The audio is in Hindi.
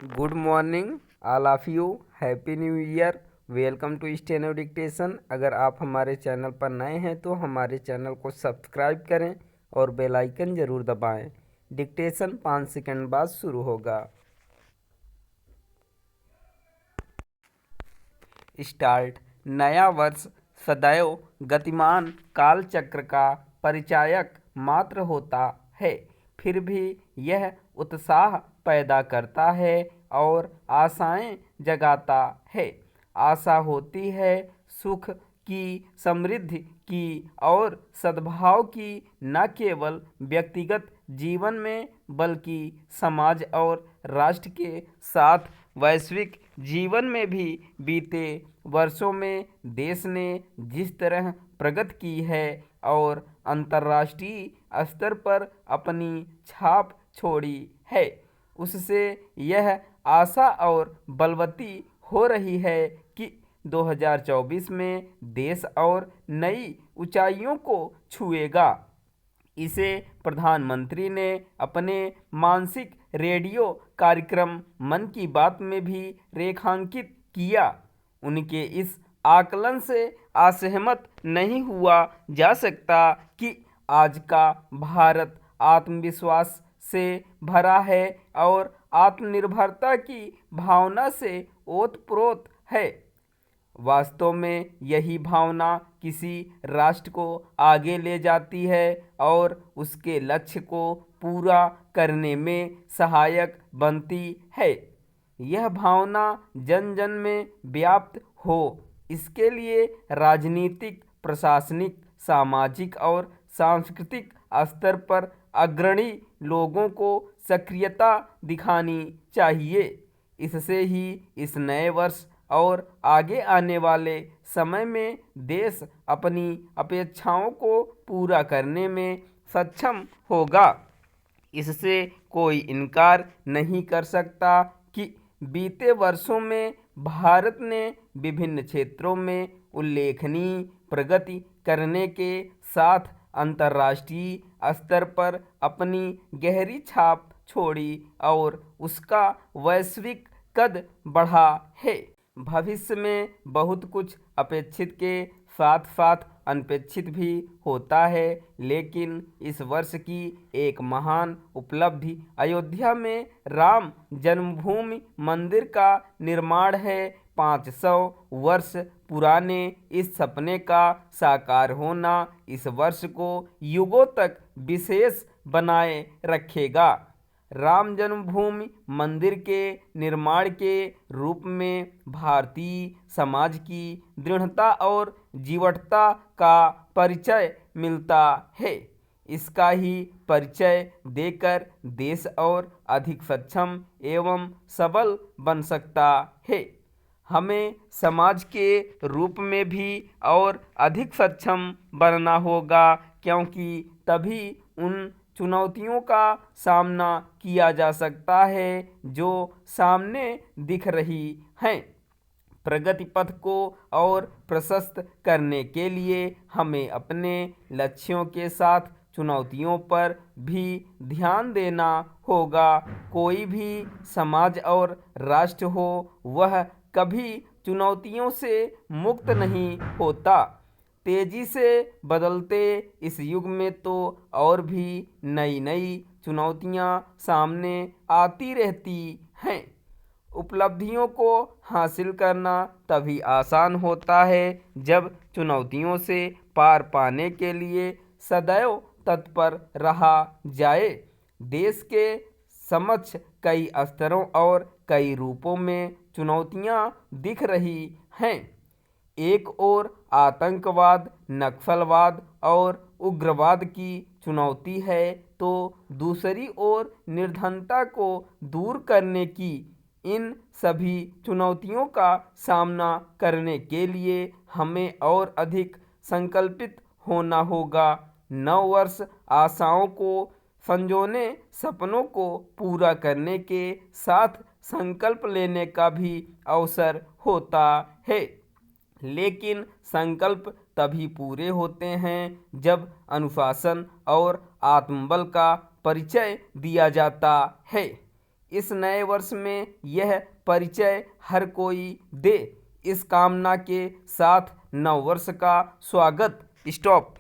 Good morning all of you. Happy new year. Welcome to steno dictation. अगर आप हमारे चैनल पर नए हैं तो हमारे चैनल को सब्सक्राइब करें और बेल आइकन ज़रूर दबाएं। डिक्टेशन 5 सेकंड बाद शुरू होगा। स्टार्ट। नया वर्ष सदैव गतिमान कालचक्र का परिचायक मात्र होता है, फिर भी यह उत्साह पैदा करता है और आशाएं जगाता है। आशा होती है सुख की, समृद्धि की और सद्भाव की, न केवल व्यक्तिगत जीवन में बल्कि समाज और राष्ट्र के साथ वैश्विक जीवन में भी। बीते वर्षों में देश ने जिस तरह प्रगति की है और अंतर्राष्ट्रीय स्तर पर अपनी छाप छोड़ी है, उससे यह आशा और बलवती हो रही है कि 2024 में देश और नई ऊंचाइयों को छुएगा। इसे प्रधानमंत्री ने अपने मासिक रेडियो कार्यक्रम मन की बात में भी रेखांकित किया। उनके इस आकलन से असहमत नहीं हुआ जा सकता कि आज का भारत आत्मविश्वास से भरा है और आत्मनिर्भरता की भावना से ओतप्रोत है। वास्तव में यही भावना किसी राष्ट्र को आगे ले जाती है और उसके लक्ष्य को पूरा करने में सहायक बनती है। यह भावना जन जन में व्याप्त हो, इसके लिए राजनीतिक, प्रशासनिक, सामाजिक और सांस्कृतिक स्तर पर अग्रणी लोगों को सक्रियता दिखानी चाहिए। इससे ही इस नए वर्ष और आगे आने वाले समय में देश अपनी अपेक्षाओं को पूरा करने में सक्षम होगा। इससे कोई इनकार नहीं कर सकता कि बीते वर्षों में भारत ने विभिन्न क्षेत्रों में उल्लेखनीय प्रगति करने के साथ अंतर्राष्ट्रीय स्तर पर अपनी गहरी छाप छोड़ी और उसका वैश्विक कद बढ़ा है। भविष्य में बहुत कुछ अपेक्षित के साथ साथ अनपेक्षित भी होता है, लेकिन इस वर्ष की एक महान उपलब्धि अयोध्या में राम जन्मभूमि मंदिर का निर्माण है। 500 वर्ष पुराने इस सपने का साकार होना इस वर्ष को युगों तक विशेष बनाए रखेगा। राम जन्मभूमि मंदिर के निर्माण के रूप में भारतीय समाज की दृढ़ता और जीवटता का परिचय मिलता है। इसका ही परिचय देकर देश और अधिक सक्षम एवं सबल बन सकता है। हमें समाज के रूप में भी और अधिक सक्षम बनना होगा, क्योंकि तभी उन चुनौतियों का सामना किया जा सकता है जो सामने दिख रही हैं। प्रगति पथ को और प्रशस्त करने के लिए हमें अपने लक्ष्यों के साथ चुनौतियों पर भी ध्यान देना होगा। कोई भी समाज और राष्ट्र हो, वह कभी चुनौतियों से मुक्त नहीं होता। तेजी से बदलते इस युग में तो और भी नई नई चुनौतियां सामने आती रहती हैं। उपलब्धियों को हासिल करना तभी आसान होता है जब चुनौतियों से पार पाने के लिए सदैव तत्पर रहा जाए। देश के समक्ष कई स्तरों और कई रूपों में चुनौतियां दिख रही हैं। एक ओर आतंकवाद, नक्सलवाद और उग्रवाद की चुनौती है, तो दूसरी ओर निर्धनता को दूर करने की। इन सभी चुनौतियों का सामना करने के लिए हमें और अधिक संकल्पित होना होगा। नव वर्ष आशाओं को संजोने, सपनों को पूरा करने के साथ संकल्प लेने का भी अवसर होता है, लेकिन संकल्प तभी पूरे होते हैं जब अनुशासन और आत्मबल का परिचय दिया जाता है। इस नए वर्ष में यह परिचय हर कोई दे। इस कामना के साथ नव वर्ष का स्वागत। स्टॉप।